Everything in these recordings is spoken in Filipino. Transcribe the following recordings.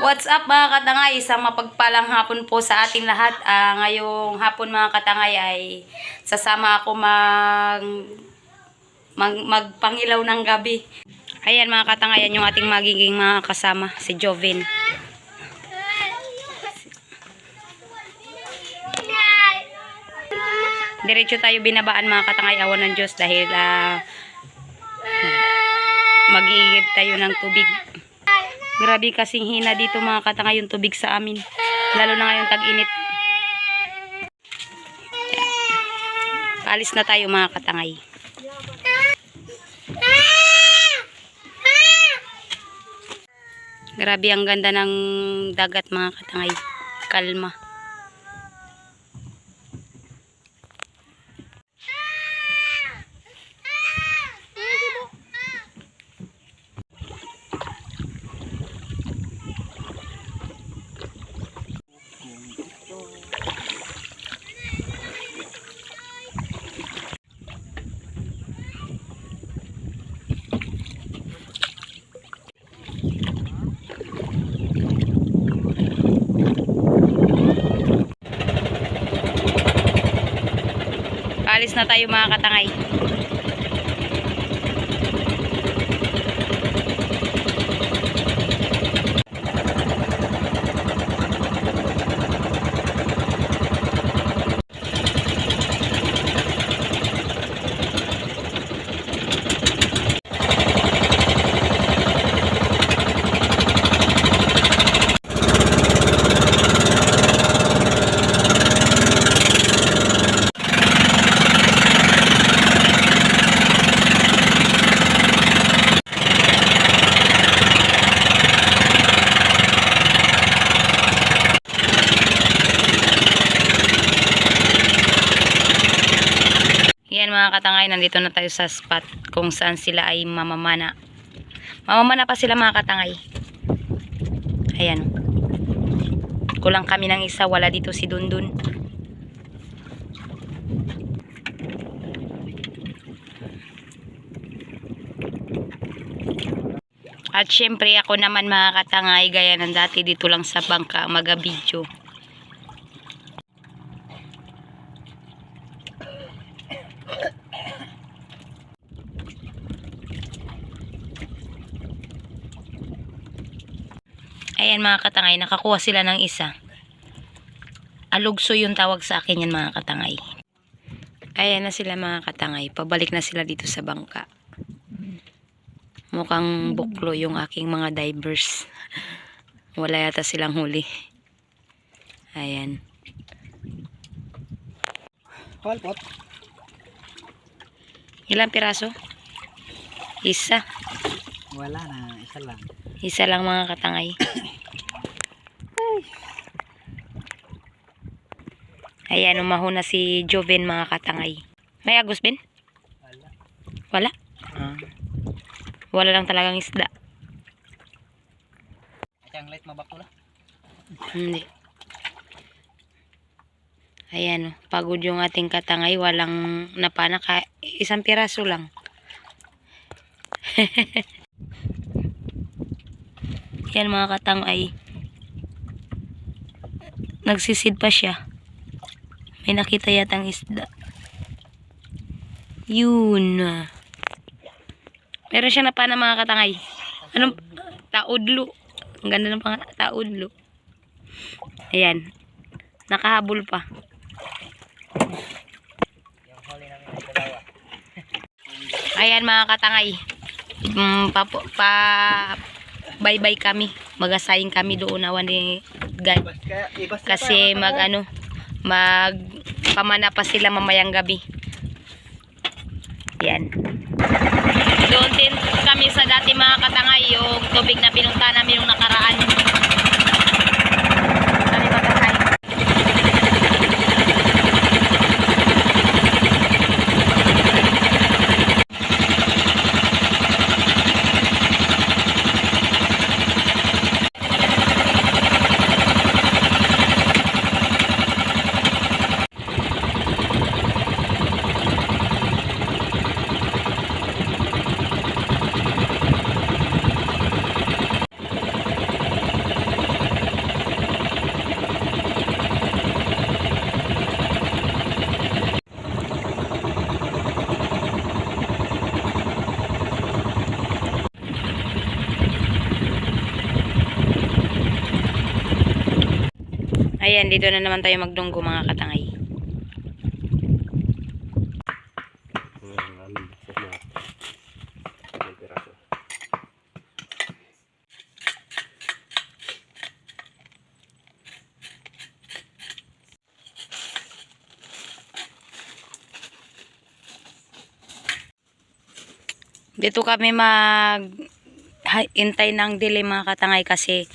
What's up mga katangay? Isang mapagpalang hapon po sa ating lahat. Ngayong hapon mga katangay ay sasama ako magpangilaw ng gabi. Ayan mga katangay, yan yung ating magiging mga kasama, si Jovin. Diretso tayo binabaan mga katangay, awan ng Diyos dahil mag-iigib tayo ng tubig. Grabe kasing hina dito mga katangay yung tubig sa amin. Lalo na ngayon tag-init. Paalis na tayo mga katangay. Grabe ang ganda ng dagat mga katangay. Kalma. Alis na tayo mga katangay. Yan mga katangay, nandito na tayo sa spot kung saan sila ay mamamana. Mamamana pa sila mga katangay. Ayan. Kulang kami ng isa, wala dito si Dundun. At syempre ako naman mga katangay, gaya ng dati dito lang sa bangka mag-video. Ayan mga katangay, nakakuha sila ng isa. Alugso yung tawag sa akin yan mga katangay. Ayan na sila mga katangay, pabalik na sila dito sa bangka. Mukhang buklo yung aking mga divers. Wala yata silang huli. Ayan. Palpot. Ilang piraso? Isa. Wala na, isa lang. Isa lang mga katangay. Ayan, umahon na si Joven mga katangay. May agos, Ben? Wala. Wala? Wala lang talagang isda. Ang light mabakula. Hindi. Ayan, pagod yung ating katangay. Walang napana. Isang piraso lang. Yan mga katangay. Nagsisid pa siya. May nakita yatang isda. Yun. Meron siya na pa na mga katangay. Anong? Taudlo. Ang ganda ng pangalan. Taudlo. Ayan. Nakahabol pa. Ayan mga katangay. Bye-bye kami. Mag-assign kami doon awan ni God. Kasi magpamana pa sila mamayang gabi. Yan. Doon din kami sa dati mga katangay, yung tubig na pinunta namin yung nakaraan. Kami mag-assign. Ayan, dito na naman tayo magdunggo mga katangay. Dito kami intay ng delay mga katangay kasi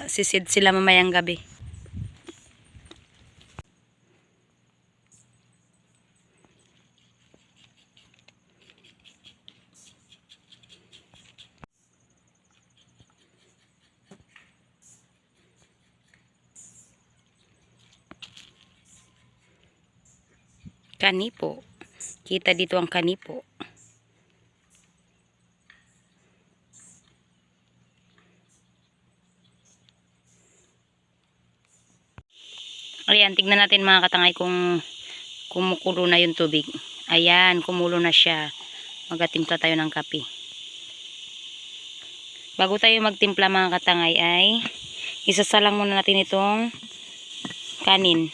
sisid sila mamayang gabi. Kanipo. Kita dito ang kanipo. Ayan, tignan natin mga katangay kung kumukulo na yung tubig. Ayan, kumulo na siya. Magatimpla tayo ng kape. Bago tayo magtimpla mga katangay ay isasalang muna natin itong kanin.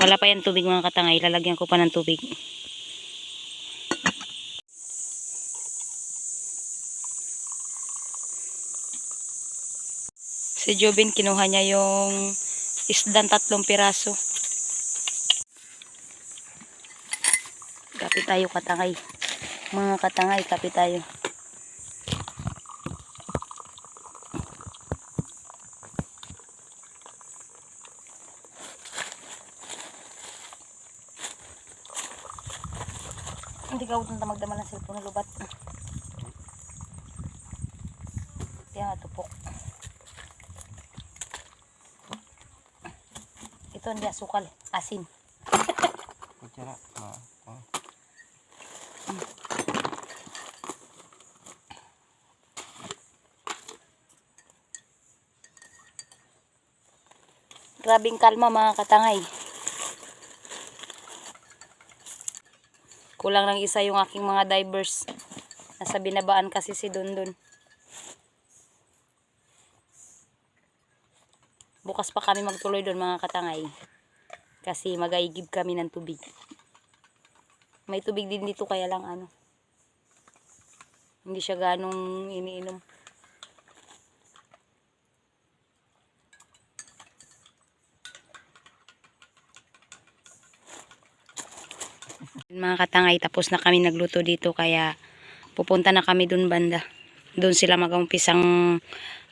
Wala pa yung tubig mga katangay. Lalagyan ko pa ng tubig. Si Jobin kinuha niya yung isdang 3 piraso. Kape tayo katangay. Mga katangay, kape tayo. Hindi ka utang magdama ng cellphone na lubat. Yan, tupok. Ito hindi asukal, asin. Kutsara. Grabing kalma mga katangay. Kulang lang isa yung aking mga divers. Nasa binabaan kasi si Dundun. Bukas pa kami magtuloy doon mga katangay. Kasi magaigib kami ng tubig. May tubig din dito kaya lang hindi siya ganong iniinom. Mga katangay, tapos na kami nagluto dito kaya pupunta na kami doon banda. Doon sila mag-umpisang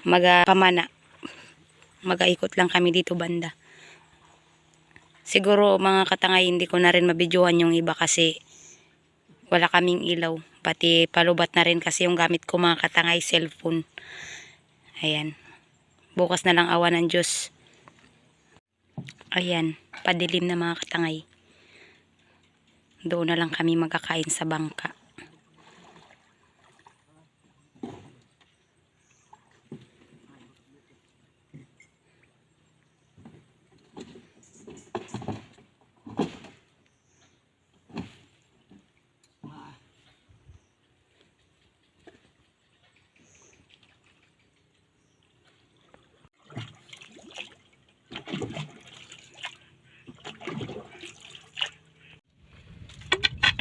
magpamana. Mag-aikot lang kami dito banda. Siguro mga katangay hindi ko na rin mabidyohan yung iba kasi wala kaming ilaw. Pati palubat na rin kasi yung gamit ko mga katangay, cellphone. Ayan. Bukas na lang awa ng Diyos. Ayan. Padilim na mga katangay. Doon na lang kami magkakain sa bangka.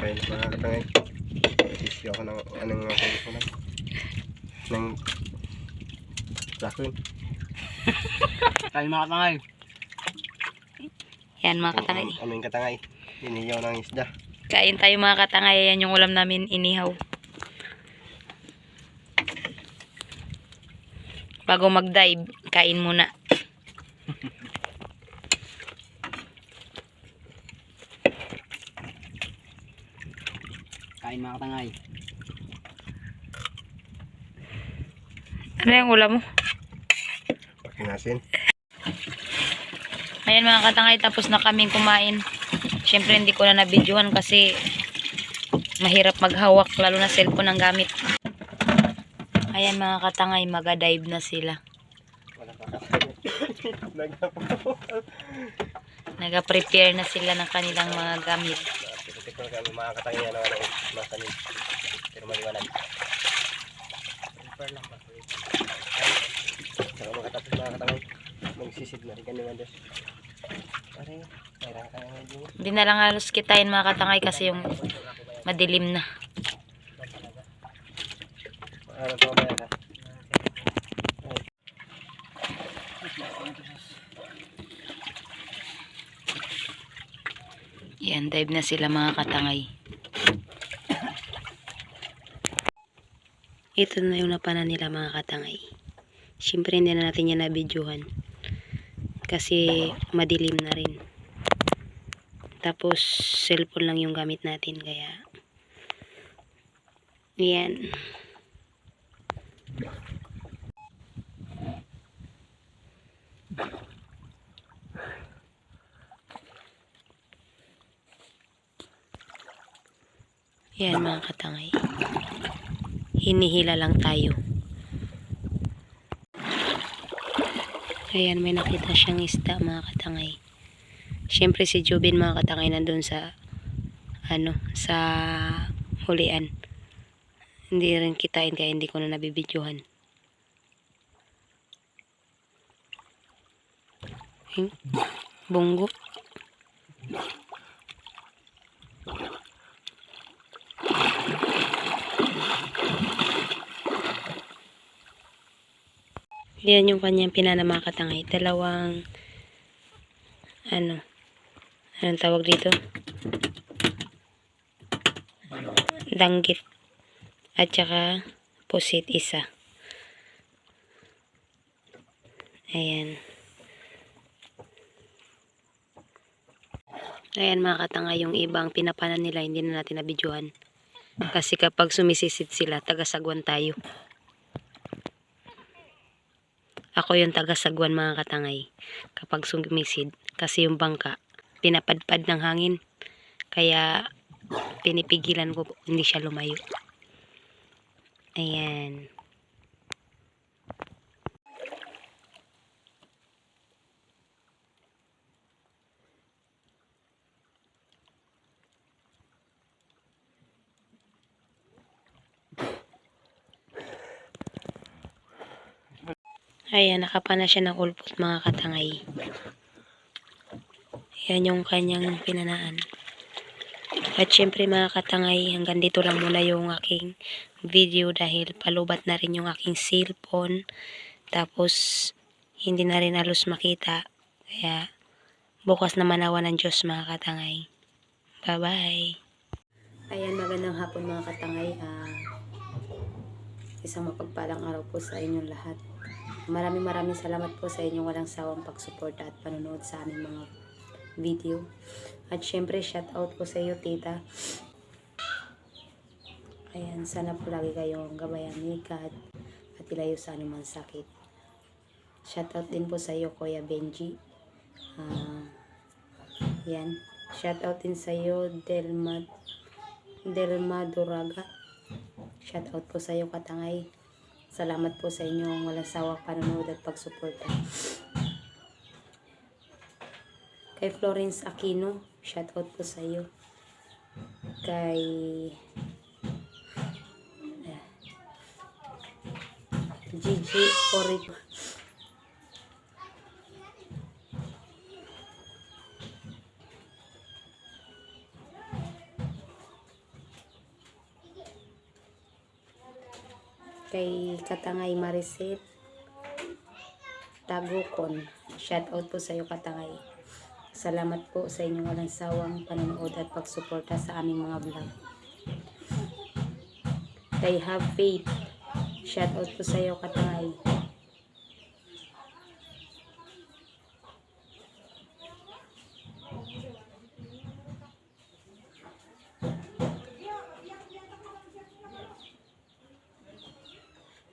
Ayun mga katangay, isyo ako ng anong teleponan ng lakin. Kain mga katangay. Yan mga katangay. Aming katangay, iniyaw ng isda. Kain tayo mga katangay. Yan yung ulam namin, inihaw. Bago mag-dive, kain muna. Kain mga katangay. Ano yung ulam mo? Pakinasin. Ayan mga katangay, tapos na kaming kumain. Siyempre hindi ko na nabidyohan kasi mahirap maghawak, lalo na cellphone ang gamit. Ayan mga katangay, mag-dive na sila. Wala pa Nag-prepare na sila ng kanilang mga gamit. Tikot kami mga katangay ano masanin. Pero maliwanag. Prepare lang ba? Saka makatapos mga katangay. Sisid na rin ka naman dos. Pare, kaya ka nga din. Hindi na lang halos kitain mga katangay kasi yung madilim na. Ano pa ba yan? Yan, dive na sila mga katangay. Ito na yung napanan nila mga katangay. Siyempre hindi na natin yan nabidyohan. Kasi madilim na rin. Tapos cellphone lang yung gamit natin kaya yan. Yan mga katangay. Hinihila lang tayo. Ayan, may nakita siyang isda mga katangay. Siyempre si Jubin mga katangay nandun sa sa hulian. Hindi rin kitain kaya hindi ko na nabibidyohan. Bunggo. Yan yung kanyang pinana mga katangay. Dalawang anong tawag dito? Danggit. At saka pusit isa. Ayan. Ayan mga katangay, yung ibang pinapanan nila hindi na natin nabidyohan. Kasi kapag sumisisid sila, tagasagwan tayo. Ako yung tagasagwan mga katangay kapag sumisid. Kasi yung bangka, pinapadpad ng hangin. Kaya pinipigilan ko hindi siya lumayo. Ayan. Ayan, nakapana siya ng ulpot mga katangay. Ayan yung kanyang pinanaan. At syempre mga katangay, hanggang dito lang muna yung aking video dahil palubat na rin yung aking cellphone. Tapos, hindi na rin halos makita. Kaya, bukas na manawa ng Diyos mga katangay. Bye-bye! Ayan, magandang hapon mga katangay. Isang mapagpalang araw po sa inyong lahat. Maraming salamat po sa inyong walang sawang pagsuporta at panonood sa aming mga video. At syempre, shout out po sa iyo, tita. Ayan, sana po lagi kayong gabayan ni God at ilayo sa anumang sakit. Shout out din po sa iyo, Kuya Benji. Yan. Shout out din sa iyo, Delma Duraga. Shout out po sa iyo, katangay. Salamat po sa inyong walang sawang panonood at pagsuporta. Kay Florence Aquino, shout out po sa iyo. Kay Gigi Orito. Kay Katangay Mariset Tagukon, shout out po sa iyo, katangay. Salamat po sa inyong walang sawang panonood at pagsuporta sa aming mga vlog. Kay Have Faith, shout out po sa iyo, katangay.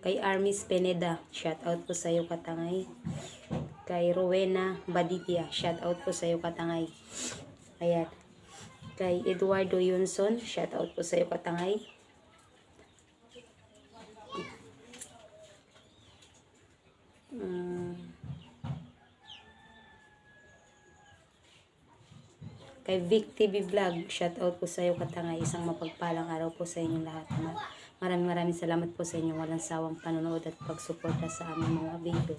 Kay Armis Peneda, shout out po sa iyo, katangay. Kay Rowena Baditya, shout out po sa iyo, katangay. Ayan. Kay Eduardo Yunson, shout out po sa iyo, katangay. Kay Vic TV Vlog, shout out po sa iyo, katangay. Isang mapagpalang araw po sa inyong lahat. Maraming salamat po sa inyong walang sawang panonood at pagsuporta sa aming mga video.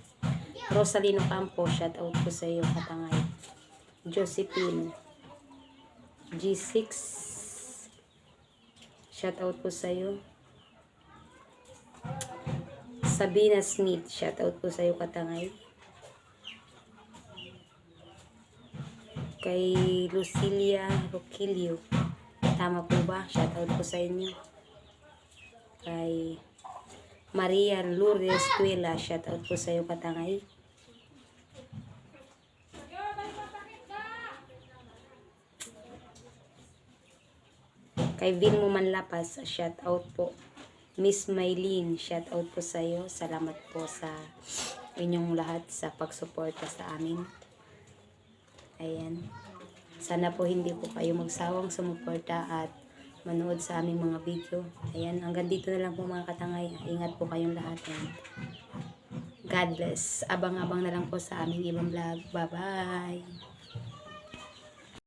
Rosalino Campo, shout out po sa iyo, Katangay. Josephine G6, shout out po sa iyo. Sabina Smith, shout out po sa iyo, Katangay. Kay Lucilia Roquilio, tama po ba? Shout out po sa inyo. Kay Maria Lourdes Tuela, shout out po sa iyo, Katangay. Kay Vilmo Manlapas, shout out po. Miss Maylene, shout out po sa iyo. Salamat po sa inyong lahat sa pagsuporta sa amin. Ayan. Sana po hindi po kayo magsawang sumuporta at manood sa aming mga video. Ayan, hanggang dito na lang po mga katangay. Ingat po kayong lahat. And God bless. Abang-abang na lang po sa aming ibang vlog. Bye-bye.